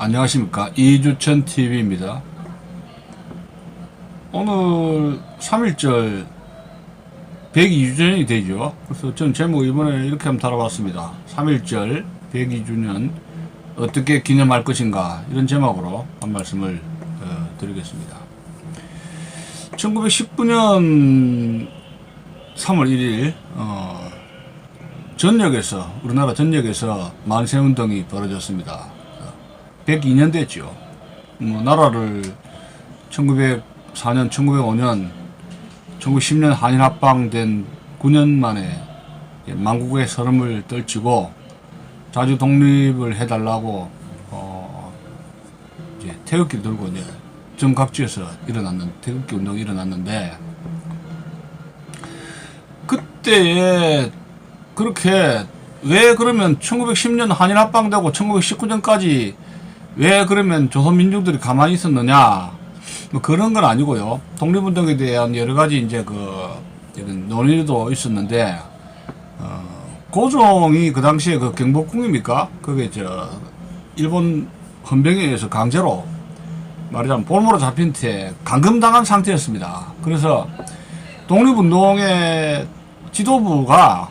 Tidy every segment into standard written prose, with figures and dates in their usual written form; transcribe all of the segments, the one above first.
안녕하십니까. 이주천 TV입니다. 오늘 3.1절 102주년이 되죠. 그래서 전 제목 이번에 이렇게 한번 달아봤습니다. 3.1절 102주년 어떻게 기념할 것인가, 이런 제목으로 한 말씀을 드리겠습니다. 1919년 3월 1일 전역에서, 우리나라 전역에서 만세운동이 벌어졌습니다. 102년 됐죠. 나라를 1904년, 1905년, 1910년 한일 합방된 9년 만에 만국의 서름을 떨치고 자주 독립을 해달라고 이제 태극기 들고 이제 전 각지에서 일어났는 태극기 운동이 일어났는데, 그때에 그렇게 왜 그러면 1910년 한일 합방되고 1919년까지 왜 그러면 조선민중들이 가만히 있었느냐, 뭐 그런 건 아니고요. 독립운동에 대한 여러 가지 이제 이런 논의도 있었는데, 고종이 그 당시에 그 경복궁입니까? 그게 일본 헌병에 의해서 강제로 말하자면 볼모로 잡힌 채 감금당한 상태였습니다. 그래서 독립운동의 지도부가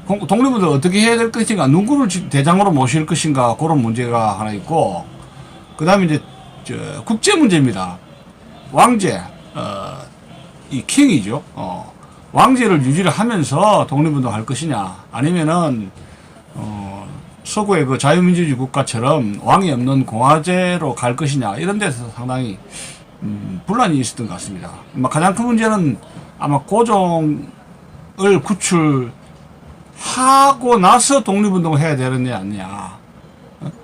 독립운동을 어떻게 해야 될 것인가, 누구를 대장으로 모실 것인가, 그런 문제가 하나 있고, 그 다음에 이제 국제 문제입니다. 왕제, 이 킹이죠. 왕제를 유지를 하면서 독립운동 할 것이냐, 아니면은 서구의 그 자유민주주의 국가처럼 왕이 없는 공화제로 갈 것이냐, 이런 데서 상당히 분란이 있었던 것 같습니다. 가장 큰 문제는 아마 고종을 구출하고 나서 독립운동을 해야 되느냐 아니냐.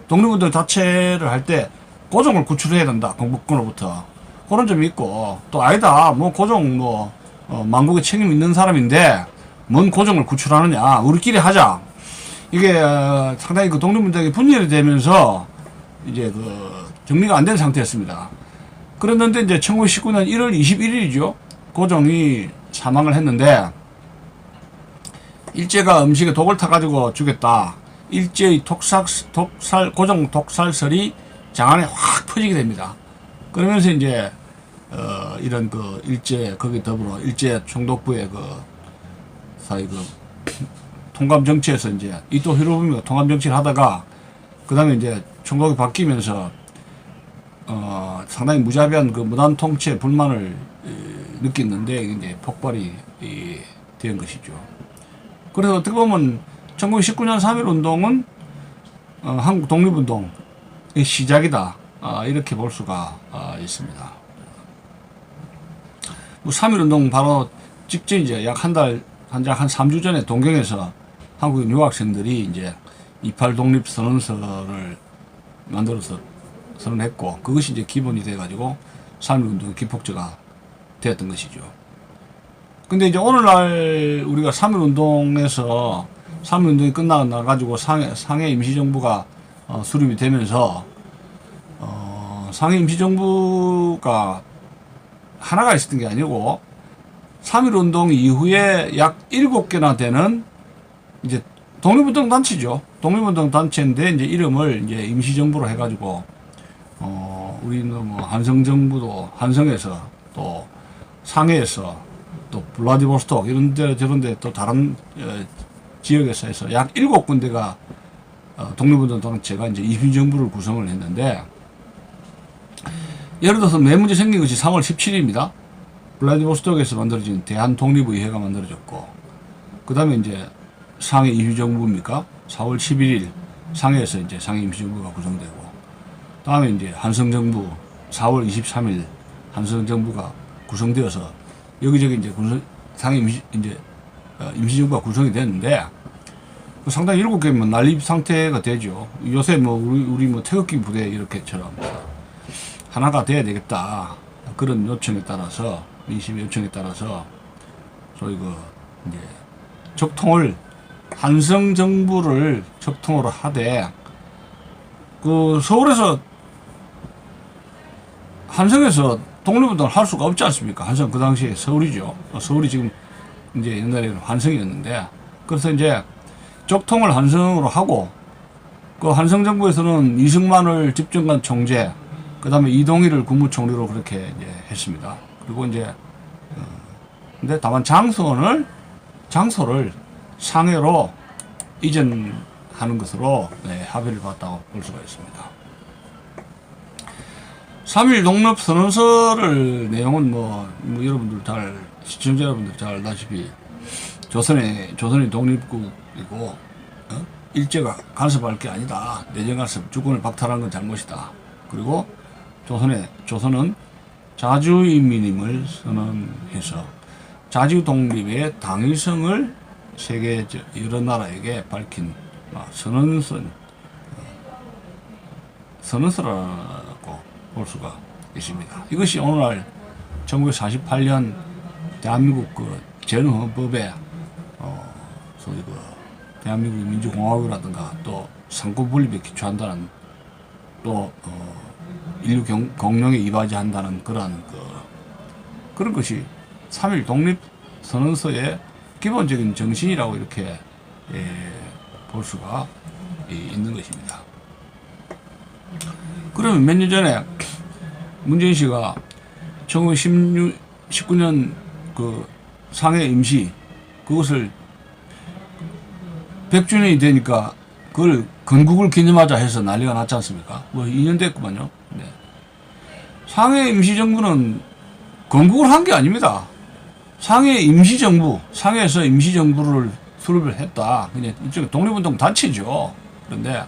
독립운동 자체를 할 때 고종을 구출해야 된다, 경복궁으로부터. 그런 점이 있고, 또 아니다, 뭐 고종 만국에 책임 있는 사람인데 뭔 고종을 구출하느냐, 우리끼리 하자. 이게 상당히 그 독립운동이 분열이 되면서 이제 정리가 안 된 상태였습니다. 그랬는데 이제 1919년 1월 21일이죠. 고종이 사망을 했는데, 일제가 음식에 독을 타가지고 죽였다, 일제의 고종 독살설이 장안에 확 퍼지게 됩니다. 그러면서 이제 이런 일제, 거기 더불어 일제 총독부의 사이 통감 정치에서 이제 이토 히로부미가 통감 정치를 하다가, 그 다음에 이제 총독이 바뀌면서 상당히 무자비한 무단 통치에 불만을 느꼈는데, 이제 폭발이 된 것이죠. 그래서 어떻게 보면 1919년 3.1 운동은 한국 독립운동의 시작이다, 이렇게 볼 수가 있습니다. 3.1 운동 바로 직전 이제 약 한 3주 전에 동경에서 한국인 유학생들이 이제 28 독립 선언서를 만들어서 선언했고, 그것이 이제 기본이 돼가지고 3.1 운동의 기폭제가 되었던 것이죠. 근데 이제 오늘날 우리가 3.1 운동에서 3.1 운동이 끝나가지고 상해 임시정부가 수립이 되면서 상해 임시정부가 하나가 있었던 게 아니고, 3.1 운동 이후에 약 7개나 되는 이제 독립운동 단체죠. 독립운동 단체인데 이제 이름을 이제 임시정부로 해가지고 우리는 뭐 한성정부도 한성에서, 또 상해에서, 또 블라디보스톡 이런데 저런데 또 다른 지역에서 해서 약 7군데가 독립운동 단체가 이제 임시정부를 구성을 했는데, 예를 들어서 매 문제 생긴 것이 3월 17일입니다. 블라디보스톡에서 만들어진 대한독립의회가 만들어졌고, 그 다음에 이제 상해 임시정부입니까? 4월 11일 상해에서 이제 상해 임시정부가 구성되고, 다음에 이제 한성정부 4월 23일 한성정부가 구성되어서 여기저기 이제 상해 임시정부가 구성이 됐는데, 상당히 7개면 난립 상태가 되죠. 요새 우리 태극기 부대 이렇게처럼 하나가 돼야 되겠다, 그런 요청에 따라서, 민심 요청에 따라서 소위 이제 적통을, 한성정부를 적통으로 하되, 서울에서 한성에서 독립운동을 할 수가 없지 않습니까? 한성 그 당시에 서울이죠. 서울이 지금 이제 옛날에는 한성이었는데, 그래서 이제 적통을 한성으로 하고, 그 한성정부에서는 이승만을 집정관 총재, 그 다음에 이동희를 국무총리로 그렇게 이제 했습니다. 그리고 이제, 근데 다만 장소를 상해로 이전하는 것으로 합의를 봤다고 볼 수가 있습니다. 3.1 독립선언서를 내용은 여러분들 시청자 여러분들 잘 알다시피 조선이 독립국이고, 일제가 간섭할 게 아니다. 내정 간섭, 주권을 박탈한 건 잘못이다. 그리고 조선은 자주인민임을 선언해서 자주 독립의 당위성을 세계 여러 나라에게 밝힌 선언서라고 볼 수가 있습니다. 이것이 오늘날 1948년 대한민국 전헌법에 소위 대한민국 민주공화국이라든가 또 상권 분립에 기초한다는 또 인류 공룡에 이바지한다는 그런 것이 3.1 독립선언서의 기본적인 정신이라고 이렇게 볼 수가 있는 것입니다. 그러면 몇 년 전에 문재인 씨가 1919년 그 상해 임시 그것을 100주년이 되니까 그걸 건국을 기념하자 해서 난리가 났지 않습니까? 2년 됐구만요. 네. 상해 임시정부는 건국을 한 게 아닙니다. 상해 임시정부, 상해에서 임시정부를 수립을 했다. 그냥 일종의 독립운동 단체죠. 그런데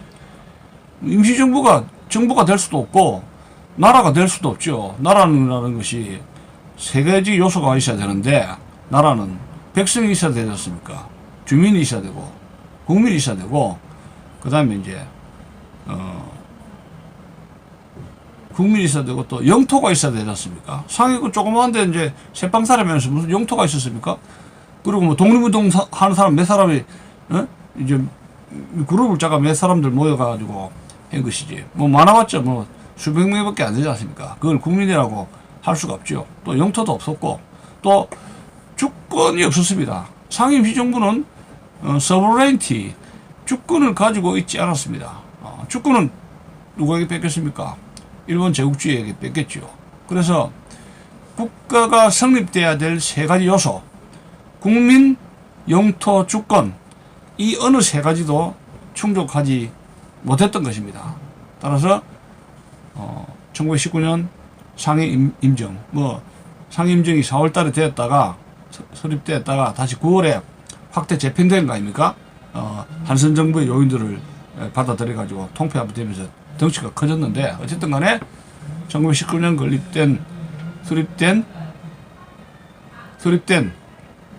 임시정부가 정부가 될 수도 없고 나라가 될 수도 없죠. 나라는 것이 세 가지 요소가 있어야 되는데 나라는 백성이 있어야 되지 않습니까? 주민이 있어야 되고 국민이 있어야 되고 그 다음에 이제 국민이 있어야 되고 또 영토가 있어야 되지 않습니까? 상해 그 조그마한데 이제 새빵 사람이면서 무슨 영토가 있었습니까? 그리고 독립운동 하는 사람 몇 사람이 이제 그룹을 짜가 몇 사람들 모여가지고 한 것이지. 많아봤자 수백 명밖에 안 되지 않습니까? 그걸 국민이라고 할 수가 없죠. 또 영토도 없었고 또 주권이 없었습니다. 상해 임시정부는 sovereignty, 주권을 가지고 있지 않았습니다. 주권은 누구에게 뺏겼습니까? 일본 제국주의에게 뺏겼죠. 그래서 국가가 성립돼야 될 세 가지 요소, 국민, 영토, 주권, 이 어느 세 가지도 충족하지 못했던 것입니다. 따라서 1919년 상해 임정, 상해 임정이 4월 달에 되었다가 설립되었다가 다시 9월에 확대 재편된 거 아닙니까? 한선 정부의 요인들을 받아들여 가지고 통폐합이 되면서 덩치가 커졌는데 어쨌든 간에 1919년 수립된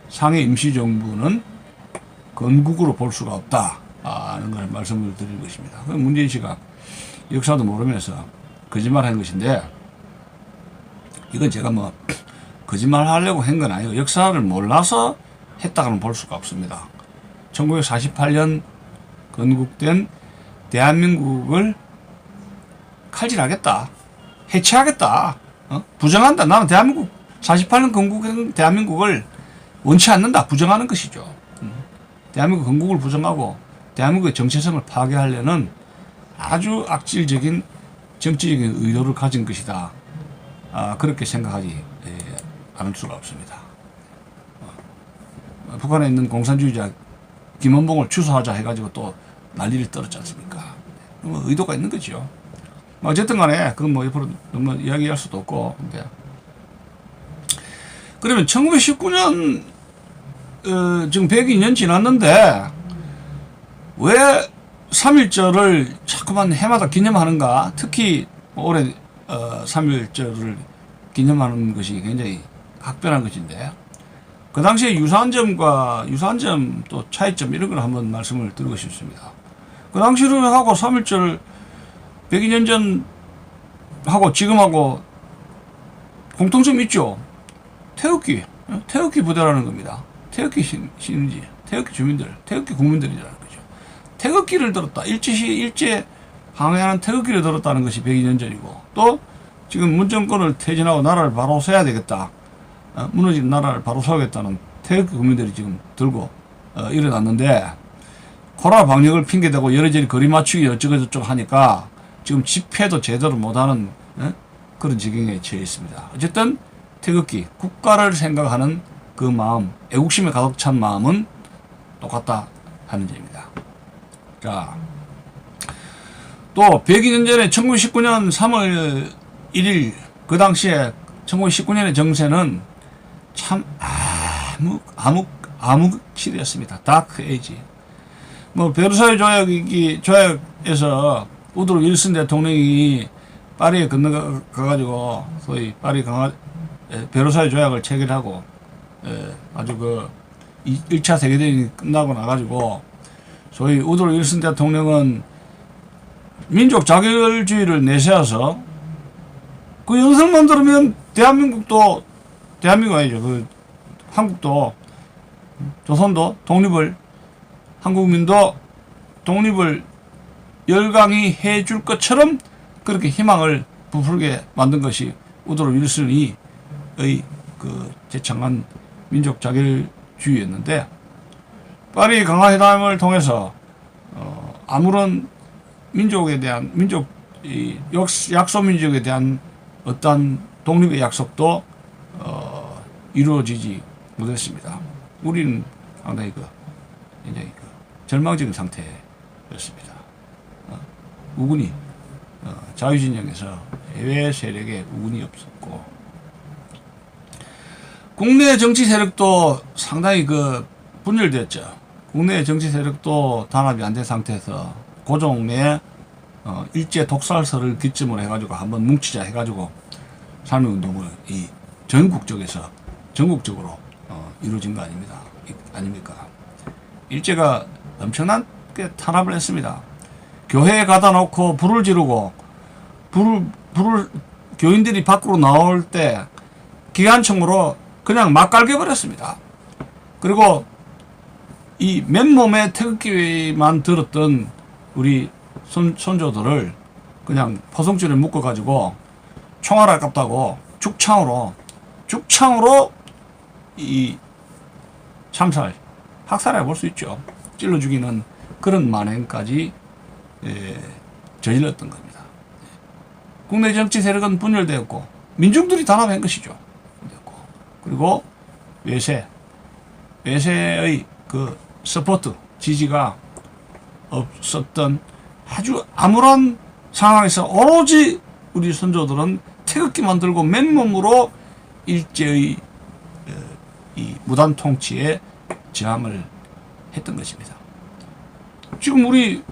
상해 임시정부는 건국으로 볼 수가 없다 하는 걸 말씀을 드리는 것입니다. 문재인 씨가 역사도 모르면서 거짓말한 것인데 이건 제가 거짓말 하려고 한 건 아니고 역사를 몰라서 했다고는 볼 수가 없습니다. 1948년 건국된 대한민국을 칼질하겠다, 해체하겠다, 부정한다. 나는 대한민국 48년 건국된 대한민국을 원치 않는다, 부정하는 것이죠. 대한민국 건국을 부정하고 대한민국의 정체성을 파괴하려는 아주 악질적인 정치적인 의도를 가진 것이다. 그렇게 생각하지 않을 수가 없습니다. 북한에 있는 공산주의자 김원봉을 추수하자 해가지고 또 난리를 떨었지 않습니까? 의도가 있는 거죠. 어쨌든 간에 그건 옆으로 너무 이야기할 수도 없고. 근데 그러면 1919년 지금 102년 지났는데 왜 3.1절을 자꾸만 해마다 기념하는가? 특히 올해 3.1절을 기념하는 것이 굉장히 각별한 것인데 그 당시에 유사한 점 또 차이점 이런 걸 한번 말씀을 드리고 싶습니다. 그 당시를 하고 3.1절 102년 전 하고 지금하고 공통점이 있죠. 태극기 부대라는 겁니다. 태극기 신지, 태극기 주민들, 태극기 국민들이라는 거죠. 태극기를 들었다. 일제 항해하는 태극기를 들었다는 것이 102년 전이고 또 지금 문정권을 퇴진하고 나라를 바로 서야 되겠다. 무너진 나라를 바로 서야겠다는 태극기 국민들이 지금 들고 일어났는데 코로나 방역을 핑계대고 여러저리 거리 맞추기 어쩌고저쩌고 하니까 지금 집회도 제대로 못하는 그런 지경에 처해 있습니다. 어쨌든 태극기, 국가를 생각하는 그 마음, 애국심에 가득 찬 마음은 똑같다 하는 점입니다. 자, 또 102년 전에 1919년 3월 1일 그 당시에 1919년의 정세는 참 암흑시대였습니다. 다크 에이지. 뭐 베르사유 조약에서 우드로 윌슨 대통령이 파리에 건너가가지고 소위 파리 베르사유 조약을 체결하고 아주 그 1차 세계대전이 끝나고 나가지고 소위 우드로 윌슨 대통령은 민족 자결주의를 내세워서 그 연설만 들으면 대한민국 아니죠. 그 한국도 조선도 독립을 한국민도 독립을 열강히 해줄 것처럼 그렇게 희망을 부풀게 만든 것이 우드로 윌슨의 그 제창한 민족 자결주의였는데 파리 강화회담을 통해서 아무런 민족에 대한 약소민족에 대한 어떠한 독립의 약속도 이루어지지 못했습니다. 우리는 상당히 굉장히 절망적인 상태였습니다. 우군이 자유진영에서 해외 세력에 우군이 없었고 국내 정치 세력도 상당히 분열되었죠. 국내 정치 세력도 단합이 안 된 상태에서 고종의 일제 독살설을 기점으로 해가지고 한번 뭉치자 해가지고 산업운동을 전국적으로 이루어진 거 아닙니까? 일제가 엄청나게 탄압을 했습니다. 교회에 가다 놓고 불을 지르고 불을 교인들이 밖으로 나올 때 기관총으로 그냥 막 갈겨버렸습니다. 그리고 이 맨몸에 태극기만 들었던 우리 손조들을 그냥 포성줄에 묶어가지고 총알 아깝다고 죽창으로 이 학살해 볼 수 있죠. 찔러 죽이는 그런 만행까지 저질렀던 겁니다. 국내 정치 세력은 분열되었고 민중들이 단합한 것이죠. 그리고 외세의 그 서포트 지지가 없었던 아주 아무런 상황에서 오로지 우리 선조들은 태극기만 들고 맨몸으로 일제의 이 무단 통치에 저항을 했던 것입니다. 지금 우리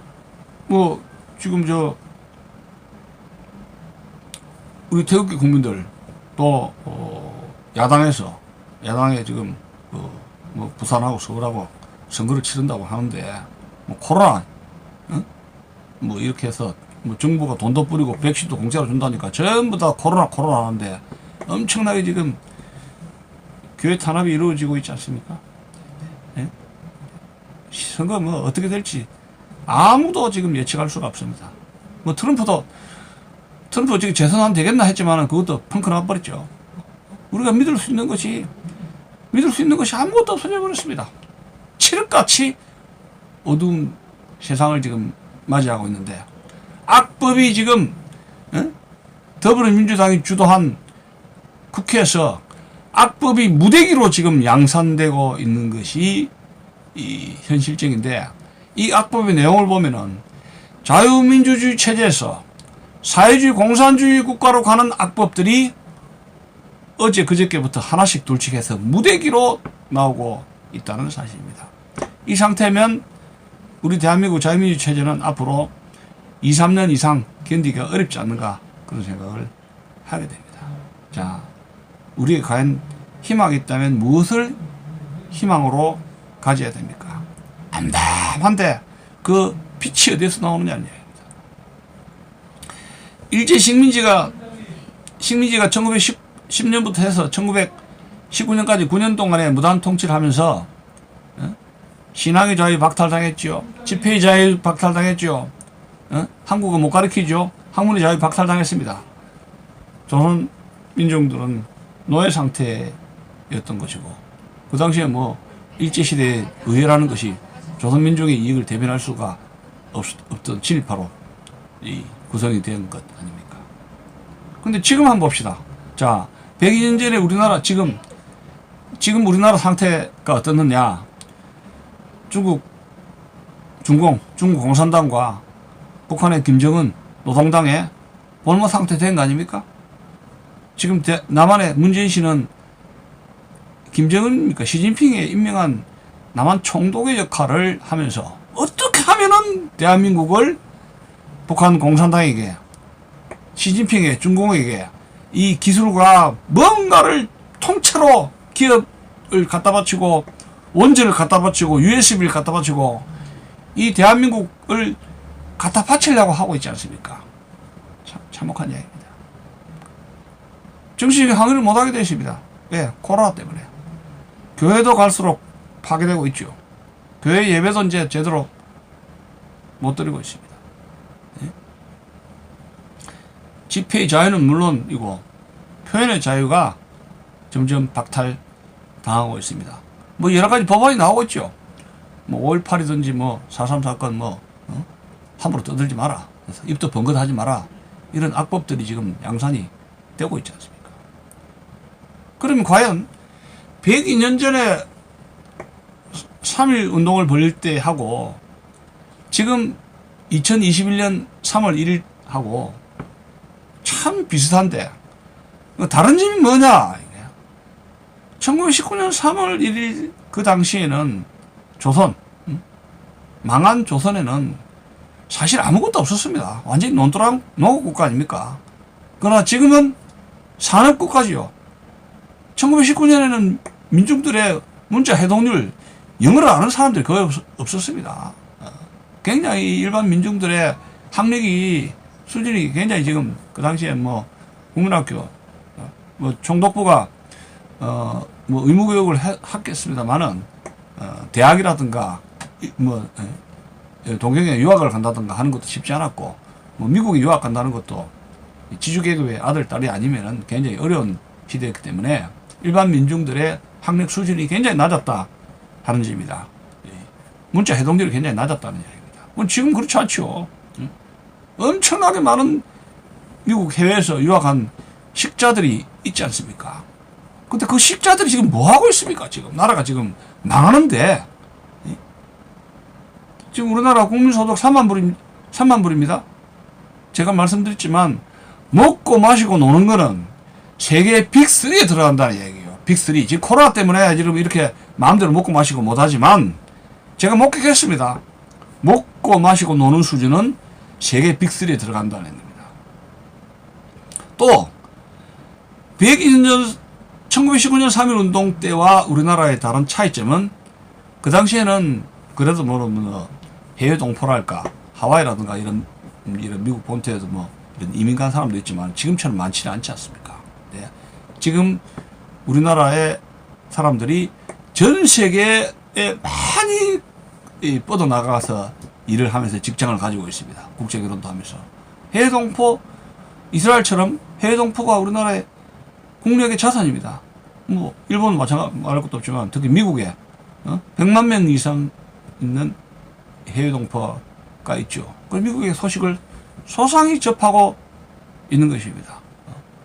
우리 태극기 국민들 또 야당에 지금 부산하고 서울하고 선거를 치른다고 하는데 코로나 이렇게 해서 정부가 돈도 뿌리고 백신도 공짜로 준다니까 전부 다 코로나 하는데 엄청나게 지금 교회 탄압이 이루어지고 있지 않습니까? 네? 선거 어떻게 될지 아무도 지금 예측할 수가 없습니다. 트럼프 지금 재선하면 되겠나 했지만 그것도 펑크 나버렸죠. 우리가 믿을 수 있는 것이 아무것도 없어져 버렸습니다. 칠흑같이 어두운 세상을 지금 맞이하고 있는데 악법이 지금 더불어민주당이 주도한 국회에서 악법이 무대기로 지금 양산되고 있는 것이 이 현실적인데 이 악법의 내용을 보면은 자유민주주의 체제에서 사회주의 공산주의 국가로 가는 악법들이 어제 그저께부터 하나씩 둘씩 해서 무대기로 나오고 있다는 사실입니다. 이 상태면 우리 대한민국 자유민주주의 체제는 앞으로 2, 3년 이상 견디기가 어렵지 않는가 그런 생각을 하게 됩니다. 자, 우리가 과연 희망이 있다면 무엇을 희망으로 가져야 됩니까? 암담한데 그 빛이 어디서 나오느냐는 얘기입니다. 일제 식민지가 1910년부터 해서 1919년까지 9년 동안에 무단 통치를 하면서 신앙의 자유 박탈당했죠. 집회의 자유 박탈당했죠. 한국어 못 가르치죠. 학문의 자유 박탈당했습니다. 조선 민중들은 노예 상태였던 것이고 그 당시에 일제시대에 의회라는 것이 조선민족의 이익을 대변할 수가 없던 친일파로 이 구성이 된 것 아닙니까? 근데 지금 한번 봅시다. 자, 102년 전에 우리나라 지금 우리나라 상태가 어떻느냐? 중국 공산당과 북한의 김정은 노동당의 볼모 상태 된 거 아닙니까? 지금 남한의 문재인 씨는 김정은입니까? 시진핑에 임명한 남한 총독의 역할을 하면서 어떻게 하면은 대한민국을 북한 공산당에게, 시진핑에, 중공에게 이 기술과 뭔가를 통째로 기업을 갖다 바치고 원전을 갖다 바치고 USB를 갖다 바치고 이 대한민국을 갖다 바치려고 하고 있지 않습니까? 참 참혹한 이야기입니다. 정치적인 항의를 못하게 되십니다. 왜? 코로나 때문에. 교회도 갈수록 파괴되고 있죠. 교회 예배도 이제 제대로 못 드리고 있습니다. 예? 집회의 자유는 물론이고 표현의 자유가 점점 박탈당하고 있습니다. 뭐 여러 가지 법안이 나오고 있죠. 뭐 5.18이든지 뭐 4.3 사건 함부로 떠들지 마라. 그래서 입도 번긋하지 마라. 이런 악법들이 지금 양산이 되고 있지 않습니까? 그러면 과연 102년 전에 3.1 운동을 벌일 때 하고 지금 2021년 3월 1일 하고 참 비슷한데 다른 점이 뭐냐? 1919년 3월 1일 그 당시에는 망한 조선에는 사실 아무것도 없었습니다. 완전히 논두랑 농업국가 아닙니까? 그러나 지금은 산업국가지요. 1919년에는 민중들의 문자 해독률, 영어를 아는 사람들이 거의 없었습니다. 굉장히 일반 민중들의 학력이 수준이 굉장히 지금 그 당시에 뭐 국민학교 총독부가 뭐 의무교육을 했겠습니다만은 대학이라든가 동경에 유학을 간다든가 하는 것도 쉽지 않았고 뭐 미국에 유학 간다는 것도 지주계급의 아들 딸이 아니면은 굉장히 어려운 시대였기 때문에 일반 민중들의 학력 수준이 굉장히 낮았다 하는 점입니다. 문자 해독률이 굉장히 낮았다는 이야기입니다. 지금 그렇지 않죠. 엄청나게 많은 미국 해외에서 유학한 식자들이 있지 않습니까? 근데 그 식자들이 지금 뭐 하고 있습니까? 지금 나라가 지금 망하는데 지금 우리나라 국민소득 3만 불입니다. 제가 말씀드렸지만 먹고 마시고 노는 거는 세계 빅3에 들어간다는 얘기예요. 빅3. 지금 코로나 때문에 지금 이렇게 마음대로 먹고 마시고 못하지만 제가 목격했습니다. 먹고 마시고 노는 수준은 세계 빅3에 들어간다는 얘기입니다. 또 1919년 3.1 운동 때와 우리나라의 다른 차이점은 그 당시에는 그래도 뭐 해외 동포랄까 하와이라든가 이런 미국 본토에도 뭐 이런 이민 간 사람도 있지만 지금처럼 많지는 않지 않습니까? 네. 지금 우리나라의 사람들이 전 세계에 많이 뻗어나가서 일을 하면서 직장을 가지고 있습니다. 국제결혼도 하면서. 해외 동포, 이스라엘처럼 해외 동포가 우리나라의 국력의 자산입니다. 뭐 일본은 마찬가지 말할 것도 없지만 특히 미국에 100만 명 이상 있는 해외 동포가 있죠. 그 미국의 소식을 소상히 접하고 있는 것입니다.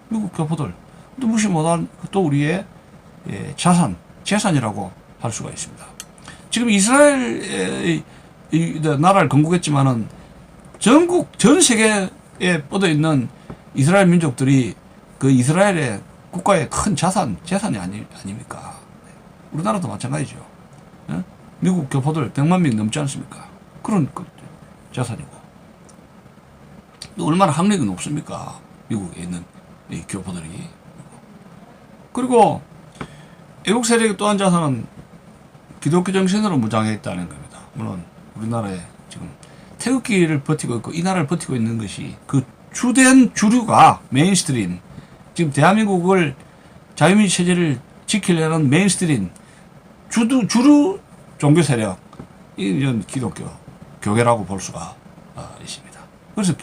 미국 교포들 또 무시 못한 또 우리의 재산이라고 할 수가 있습니다. 지금 이스라엘의 나라를 건국했지만은 전 세계에 뻗어 있는 이스라엘 민족들이 그 이스라엘의 국가의 큰 재산이 아닙니까? 우리나라도 마찬가지죠. 미국 교포들 100만 명 넘지 않습니까? 그런 재산이고. 또 얼마나 학력이 높습니까? 미국에 있는 이 교포들이. 그리고 애국 세력의 또 한 자산은 기독교 정신으로 무장해 있다는 겁니다. 물론 우리나라에 지금 태극기를 버티고 있고 이 나라를 버티고 있는 것이 그 주된 주류가 메인스트림, 지금 대한민국을 자유민주 체제를 지키려는 메인스트림 주류 종교 세력, 이런 기독교 교계라고 볼 수가 있습니다. 그래서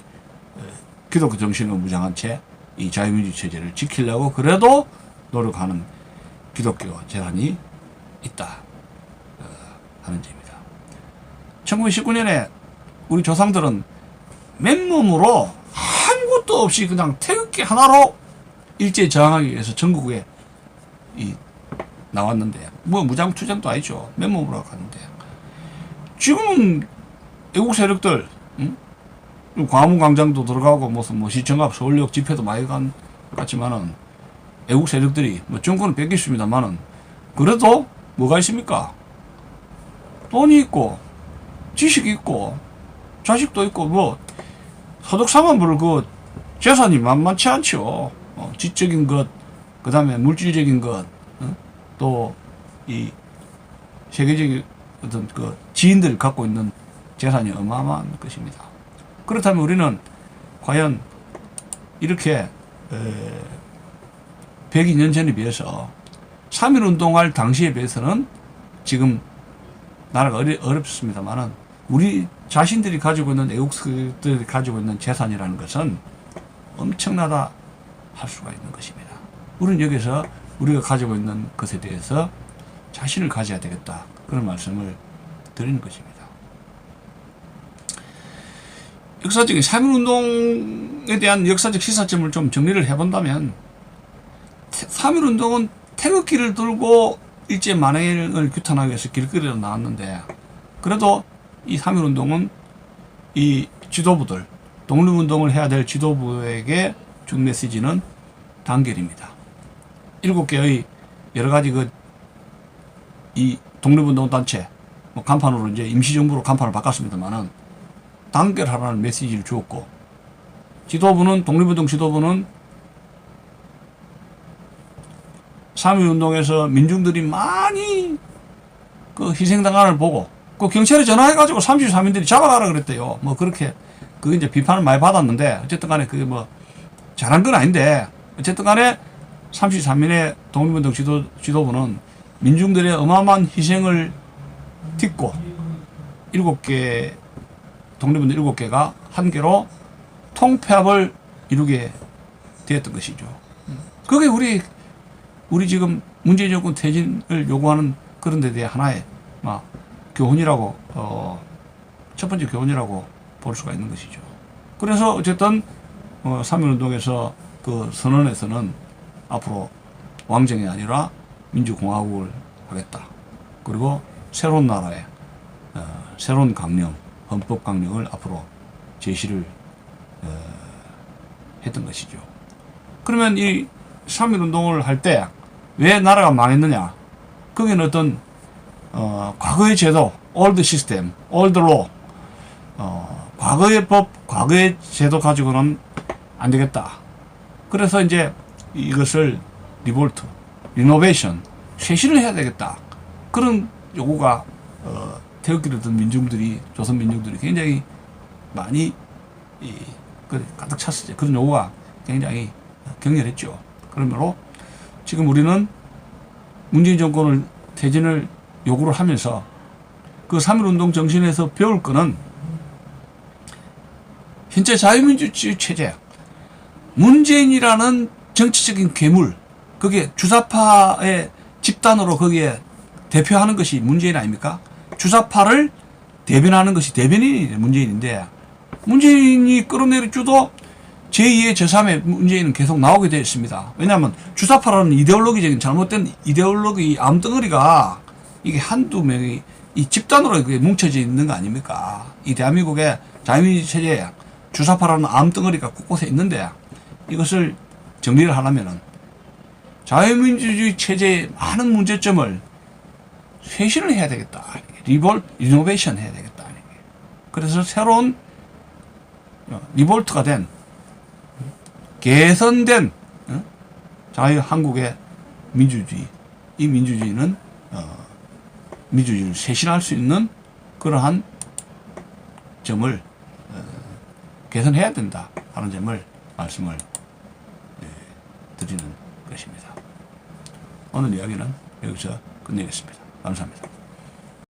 기독교 정신으로 무장한 채 이 자유민주 체제를 지키려고 그래도 노력하는 기독교 재단이 있다 하는 점입니다. 1919년에 우리 조상들은 맨몸으로 아무것도 없이 그냥 태극기 하나로 일제에 저항하기 위해서 전국에 나왔는데, 뭐 무장투쟁도 아니죠. 맨몸으로 갔는데, 지금은 애국 세력들, 광화문 광장도 들어가고 무슨 뭐 시청 앞 서울역 집회도 많이 갔지만은 애국 세력들이 뭐 정권은 뺏겼습니다만은 그래도 뭐가 있습니까? 돈이 있고 지식이 있고 자식도 있고 뭐 소득상환부를 그 재산이 만만치 않죠. 지적인 것, 그 다음에 물질적인 것, 또 이 세계적인 어떤 그 지인들이 갖고 있는 재산이 어마어마한 것입니다. 그렇다면 우리는 과연 이렇게 102년 전에 비해서 3.1 운동할 당시에 비해서는 지금 나라가 어렵습니다만은 우리 자신들이 가지고 있는 애국들이 가지고 있는 재산이라는 것은 엄청나다 할 수가 있는 것입니다. 우리는 여기서 우리가 가지고 있는 것에 대해서 자신을 가져야 되겠다, 그런 말씀을 드리는 것입니다. 역사적인 3.1 운동에 대한 역사적 시사점을 좀 정리를 해본다면 3.1 운동은 태극기를 들고 일제 만행을 규탄하기 위해서 길거리로 나왔는데, 그래도 이 3.1 운동은 이 지도부들, 독립운동을 해야 될 지도부에게 준 메시지는 단결입니다. 7개의 여러 가지 이 독립운동 단체, 뭐 간판으로 이제 임시정부로 간판을 바꿨습니다만은 단결하라는 메시지를 주었고, 지도부는, 독립운동 지도부는 3.1 운동에서 민중들이 많이 그 희생당하는 걸 보고, 그 경찰에 전화해가지고 33인들이 잡아가라 그랬대요. 뭐 그렇게, 그 이제 비판을 많이 받았는데, 어쨌든 간에 그게 뭐 잘한 건 아닌데, 어쨌든 간에 33인의 독립운동 지도부는 민중들의 어마어마한 희생을 딛고 7개, 독립운동 7개가 한 개로 통폐합을 이루게 되었던 것이죠. 그게 우리 지금 문재인 정권 퇴진을 요구하는 그런 데 대해 하나의 교훈이라고, 첫 번째 교훈이라고 볼 수가 있는 것이죠. 그래서 어쨌든 3.1 운동에서 그 선언에서는 앞으로 왕정이 아니라 민주공화국을 하겠다. 그리고 새로운 나라의 새로운 강령, 헌법 강령을 앞으로 제시를 했던 것이죠. 그러면 이 3.1 운동을 할 때 왜 나라가 망했느냐? 거기는 어떤 과거의 제도, old system, old law, 과거의 법, 과거의 제도 가지고는 안 되겠다. 그래서 이제 이것을 리볼트, 리노베이션, 쇄신을 해야 되겠다. 그런 요구가 태극기를 든 민중들이, 조선 민중들이 굉장히 많이 가득 찼었죠. 그런 요구가 굉장히 격렬했죠. 그러므로 지금 우리는 문재인 정권을 퇴진을 요구를 하면서 그 3.1 운동 정신에서 배울 거는 현재 자유민주주의 체제, 문재인이라는 정치적인 괴물, 그게 주사파의 집단으로 거기에 대표하는 것이 문재인 아닙니까? 주사파를 대변하는 것이 대변인이 문재인인데, 문재인이 끌어내려줘도 제2의 제3의 문재인은 계속 나오게 되어 있습니다. 왜냐하면 주사파라는 이데올로기적인 잘못된 이데올로기 암덩어리가 이게 한두 명이 이 집단으로 뭉쳐져 있는 거 아닙니까? 이 대한민국의 자유민주주의 체제에 주사파라는 암덩어리가 곳곳에 있는데, 이것을 정리를 하려면은 자유민주주의 체제의 많은 문제점을 쇄신을 해야 되겠다. 리노베이션 해야 되겠다. 그래서 새로운 리볼트가 된, 개선된 자유 한국의 민주주의, 이 민주주의는 민주주의를 쇄신할 수 있는 그러한 점을 개선해야 된다 하는 점을 말씀을 드리는 것입니다. 오늘 이야기는 여기서 끝내겠습니다. 감사합니다.